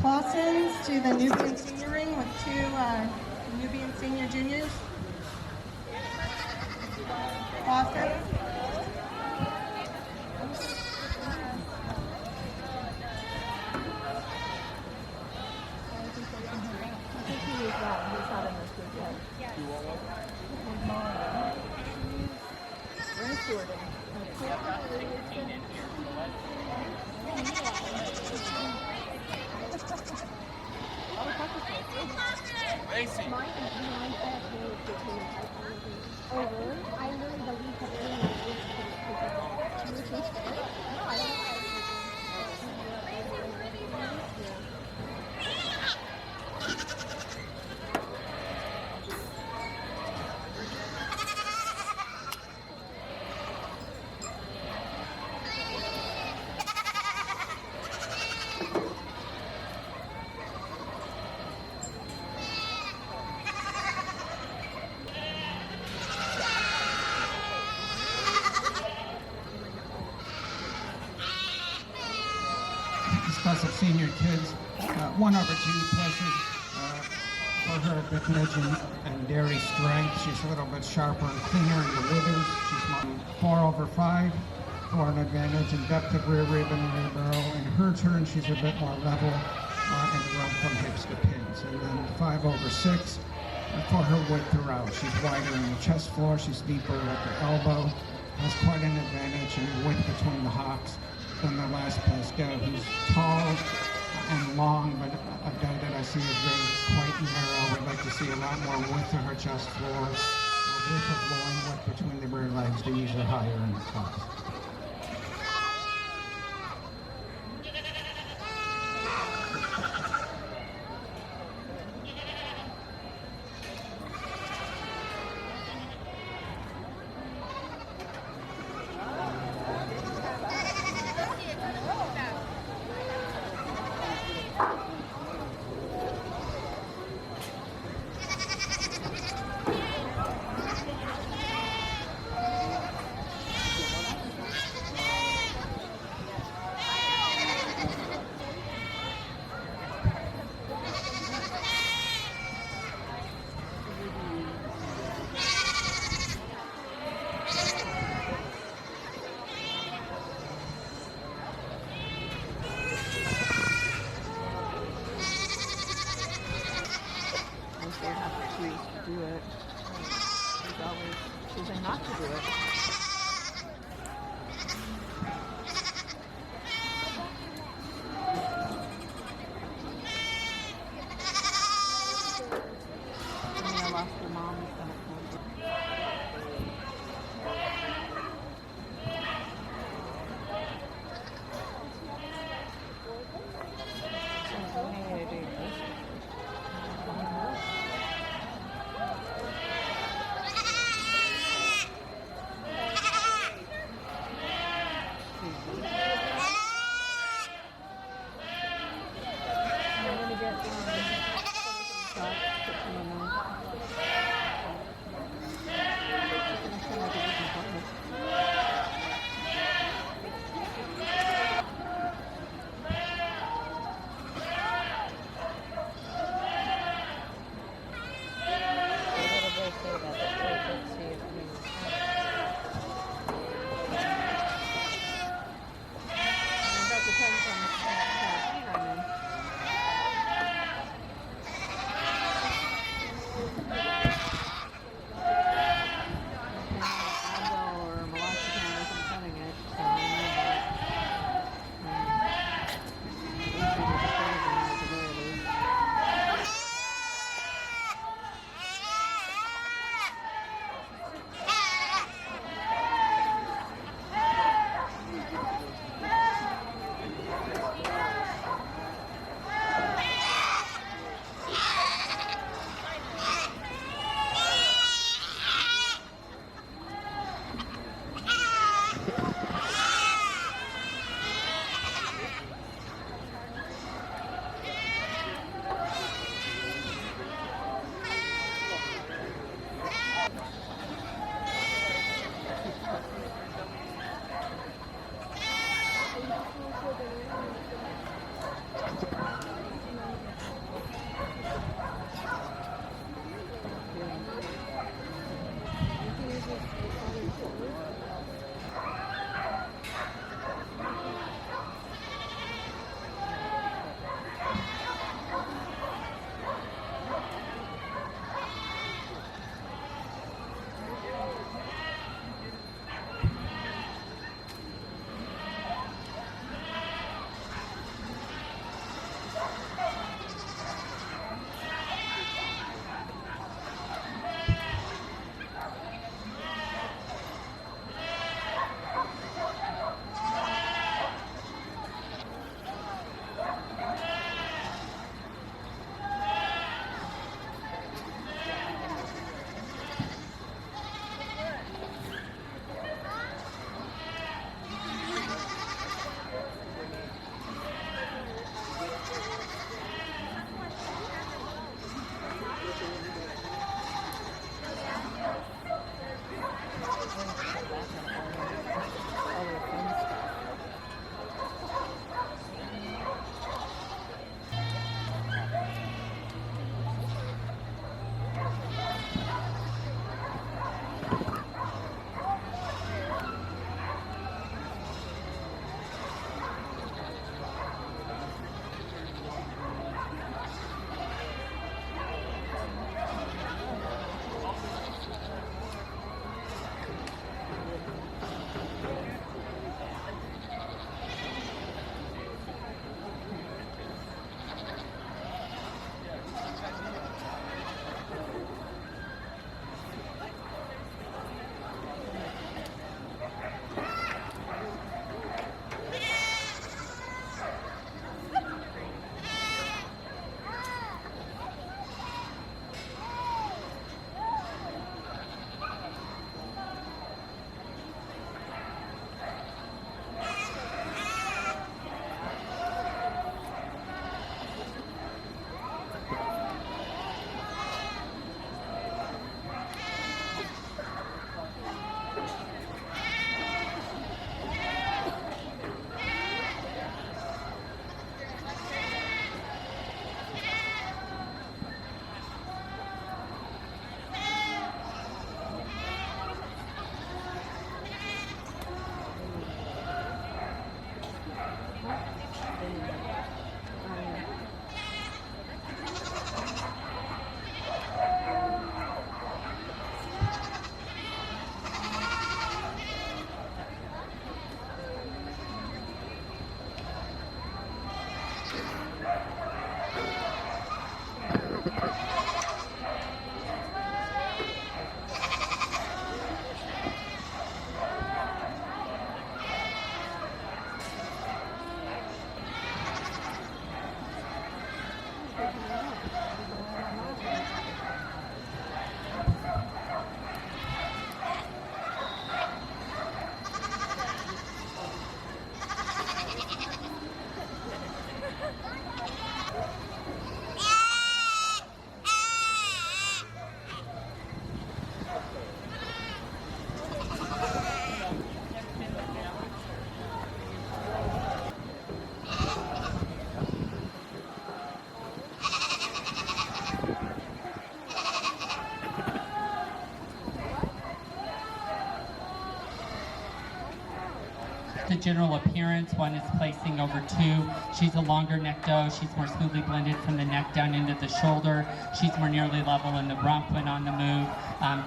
Clausens to the Nubian Senior Ring with two Nubian Senior Juniors. Clausens. Racing. I learned the week of Class of senior kids, one overachieved places for her bitnage and dairy strength. She's a little bit sharper and cleaner in the withers. She's 4 over 5 for an advantage in depth of rear rib and rear barrel. In her turn, she's a bit more level and run from hips to pins. And then 5 over 6 for her width throughout. She's wider in the chest floor. She's deeper at the elbow. Has quite an advantage in width between the hocks than the last place go, who's tall and long, but a guy that I see is very quite narrow. I'd like to see a lot more width to her chest floor, a width of loin width between the rear legs to use her higher in the class. general appearance, one is placing over 2. She's a longer neck doe. She's more smoothly blended from the neck down into the shoulder. She's more nearly level in the rump when on the move,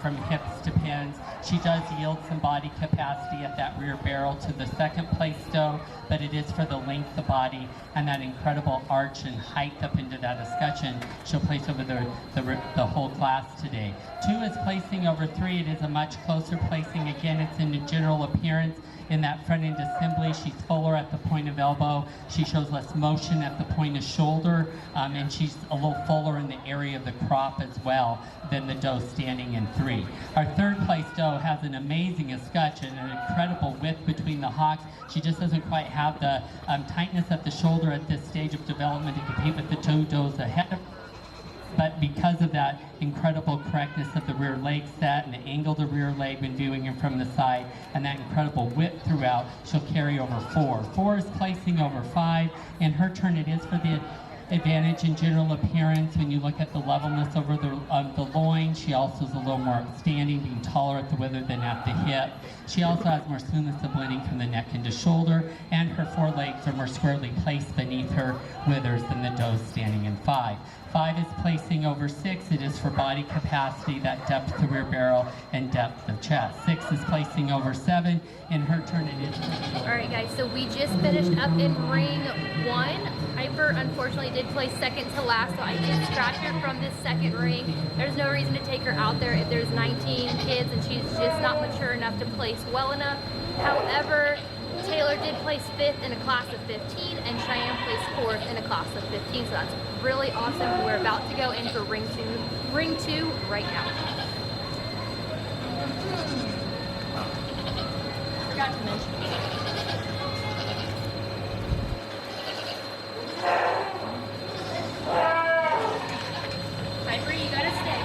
from hips to pins. She does yield some body capacity at that rear barrel to the second place doe, but it is for the length of body and that incredible arch and height up into that escutcheon she'll place over the whole class today. 2 is placing over 3. It is a much closer placing. Again, it's in the general appearance. In that front end assembly, she's fuller at the point of elbow. She shows less motion at the point of shoulder, and she's a little fuller in the area of the crop as well than the doe standing in 3. Our third place doe has an amazing escutcheon, an incredible width between the hocks. She just doesn't quite have the tightness at the shoulder at this stage of development to compete with the 2 does ahead of her. But because of that incredible correctness of the rear leg set and the angle of the rear leg when viewing him from the side and that incredible width throughout, she'll carry over 4. 4 is placing over 5. In her turn, it is for the advantage in general appearance. When you look at the levelness over the loin, she also is a little more standing, being taller at the wither than at the hip. She also has more smoothness of blending from the neck into shoulder, and her forelegs are more squarely placed beneath her withers than the doe standing in 5. 5 is placing over 6. It is for body capacity, that depth to rear barrel and depth of chest. 6 is placing over 7. In her turn, it is. All right, guys, so we just finished up in ring 1. Piper unfortunately did place second to last, so I did scratch her from this second ring. There's no reason to take her out there if there's 19 kids and she's just not mature enough to place well enough. However, Taylor did place 5th in a class of 15, and Cheyenne placed 4th in a class of 15, so that's really awesome. We're about to go in for ring 2 right now. Forgot to mention. Piper, you gotta stay.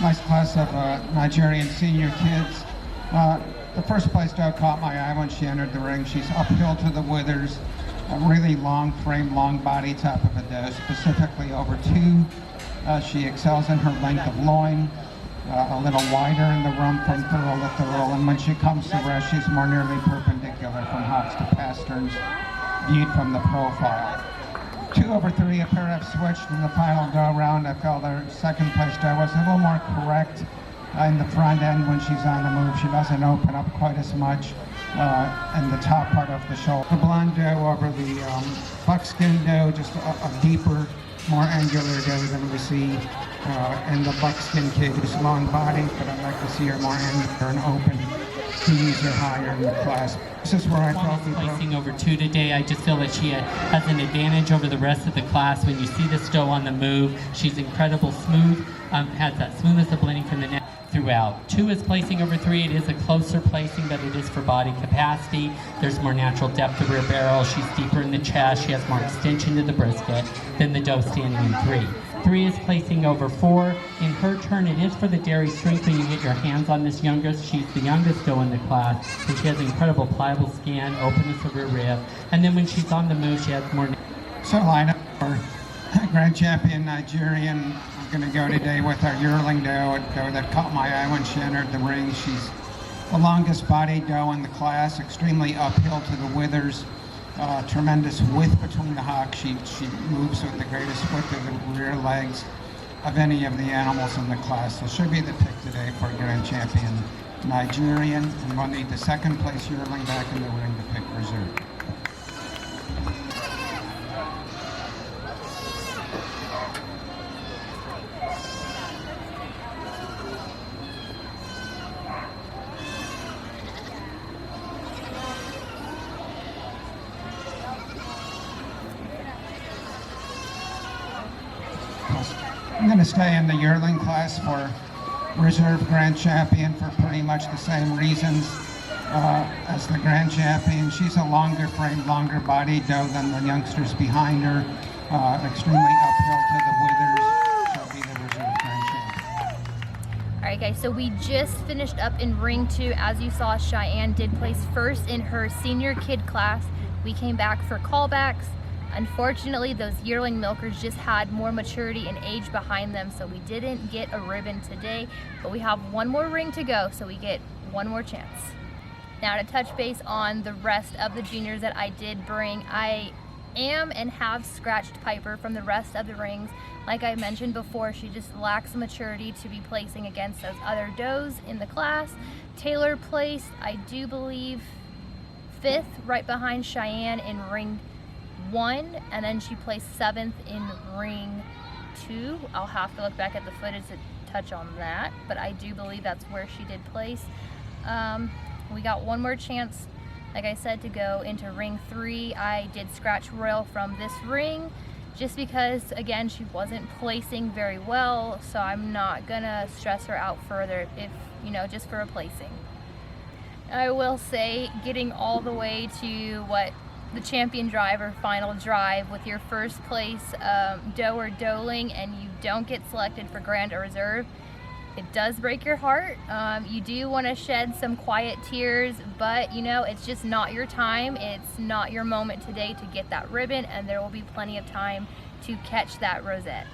nice class of Nigerian senior kids. The first place doe caught my eye when she entered the ring. She's uphill to the withers, a really long frame, long body type of a doe, specifically over 2. She excels in her length of loin, a little wider in the rump from thurl to thurl, and when she comes to rest, she's more nearly perpendicular from hocks to pasterns, viewed from the profile. 2 over 3, a pair have switched in the final go-round. I felt their second place doe was a little more correct in the front end when she's on the move. She doesn't open up quite as much in the top part of the shoulder. The blonde doe over the buckskin doe, just a deeper, more angular doe than we see in the buckskin kid, who's long body, but I'd like to see her more angular and open to use her higher in the class. This is where I felt we broke. Placing over 2 today, I just feel that she has an advantage over the rest of the class. When you see this doe on the move, she's incredible smooth, has that smoothness of blending from the neck throughout. 2 is placing over 3. It is a closer placing, but it is for body capacity. There's more natural depth of rear barrel. She's deeper in the chest. She has more extension to the brisket than the doe standing in 3. 3 is placing over 4. In her turn, it is for the dairy strength when you get your hands on this youngest. She's the youngest doe in the class, and she has incredible pliable skin, openness of her rib. And then when she's on the move, she has more. So lineup for Grand Champion Nigerian. I'm going to go today with our yearling doe, a doe that caught my eye when she entered the ring. She's the longest body doe in the class, extremely uphill to the withers. Tremendous width between the hocks. She moves with the greatest width of the rear legs of any of the animals in the class. So she'll be the pick today for Grand Champion Nigerian. And we'll need the second place yearling back in the ring to pick reserve. I'm going to stay in the yearling class for reserve Grand Champion for pretty much the same reasons as the Grand Champion. She's a longer frame, longer body doe than the youngsters behind her. Extremely uphill to the withers. She'll be the reserve Grand Champion. All right, guys, so we just finished up in ring 2. As you saw, Cheyenne did place first in her senior kid class. We came back for callbacks. Unfortunately, those yearling milkers just had more maturity and age behind them, so we didn't get a ribbon today, but we have one more ring to go, so we get one more chance. Now, to touch base on the rest of the juniors that I did bring, I am and have scratched Piper from the rest of the rings. Like I mentioned before, she just lacks maturity to be placing against those other does in the class. Taylor placed, I do believe, 5th, right behind Cheyenne in ring 1, and then she placed 7th in ring 2. I'll have to look back at the footage to touch on that, but I do believe that's where she did place. We got one more chance, like I said, to go into ring 3. I did scratch Royal from this ring just because, again, she wasn't placing very well, so I'm not gonna stress her out further, if just for a placing. I will say, getting all the way to the champion drive or final drive with your first place doe or doeling, and you don't get selected for grand or reserve, it does break your heart. You do want to shed some quiet tears, but it's just not your time. It's not your moment today to get that ribbon, and there will be plenty of time to catch that rosette.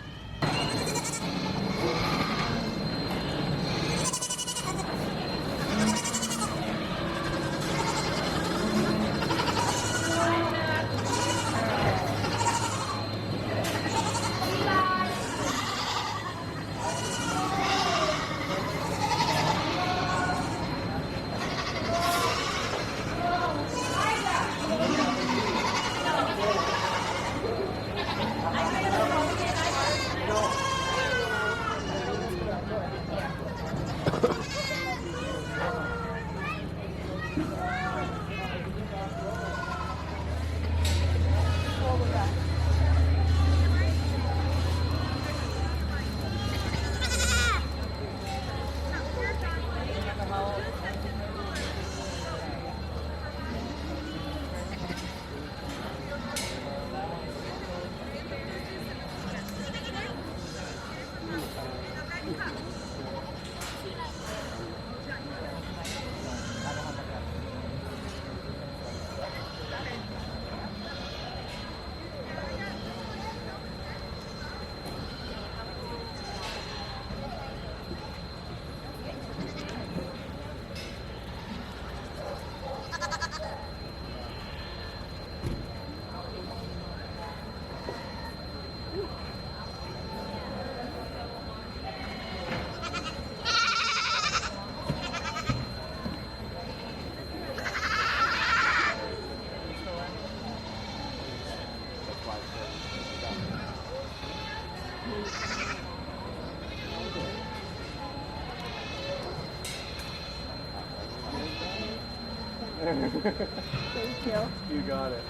Thank you. You got it.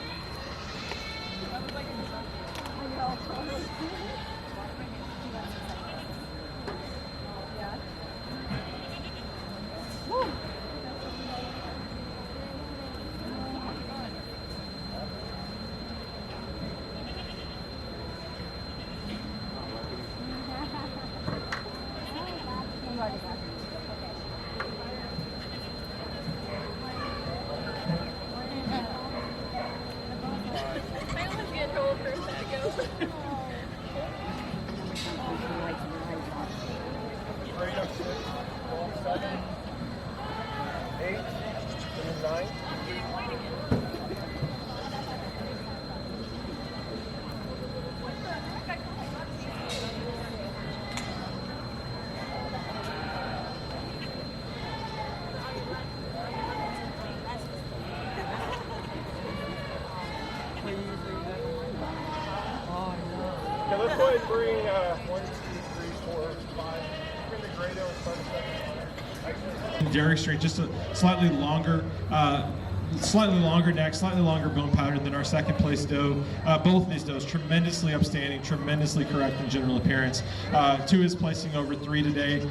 Radio 6, 7, 8, and 9. Okay, let's go ahead and bring 1, 2, 3, 4, 5. Bring the Grado and start the second. Dairy strength, just a slightly longer neck, slightly longer bone pattern than our second place doe. Both of these does tremendously upstanding, tremendously correct in general appearance. 2 is placing over 3 today.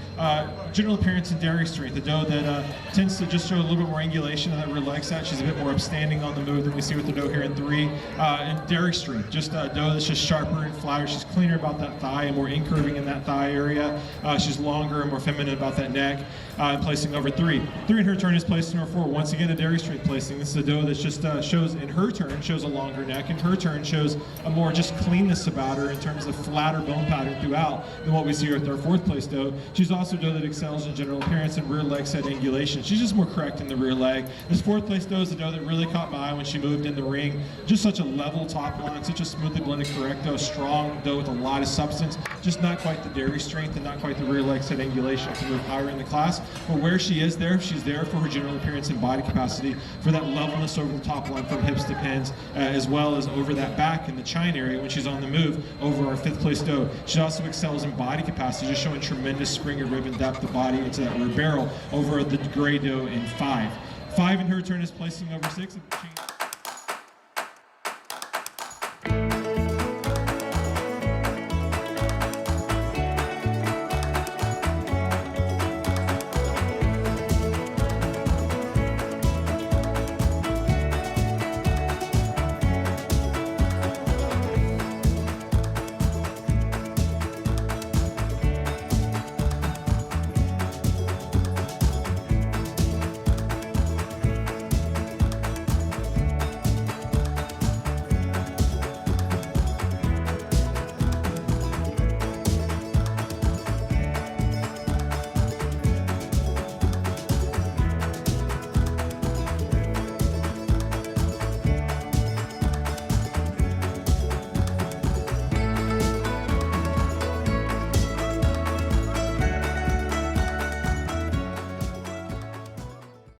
General appearance and dairy strength, the doe that tends to just show a little bit more angulation in that rear leg set. She's a bit more upstanding on the move than we see with the doe here in 3. And dairy strength, just a doe that's just sharper and flatter. She's cleaner about that thigh and more incurving in that thigh area. She's longer and more feminine about that neck. And placing over 3. 3 in her turn is placing over 4. Once again, a dairy strength placing. This is a doe that just shows, in her turn, shows a longer neck. In her turn, shows a more just cleanness about her in terms of flatter bone pattern throughout than what we see with our 4th place doe. She's also a doe that excels in general appearance and rear leg set angulation. She's just more correct in the rear leg. This 4th place doe is a doe that really caught my eye when she moved in the ring. Just such a level top line, such a smoothly blended correct doe, strong doe with a lot of substance. Just not quite the dairy strength and not quite the rear leg set angulation to move higher in the class. But where she is there, she's there for her general appearance and body capacity, for that levelness over the top line from hips to pins, as well as over that back in the chine area when she's on the move over our 5th place doe. She also excels in body capacity, just showing tremendous spring of rib and depth of body into that rear barrel over the gray doe in 5. 5 in her turn is placing over 6.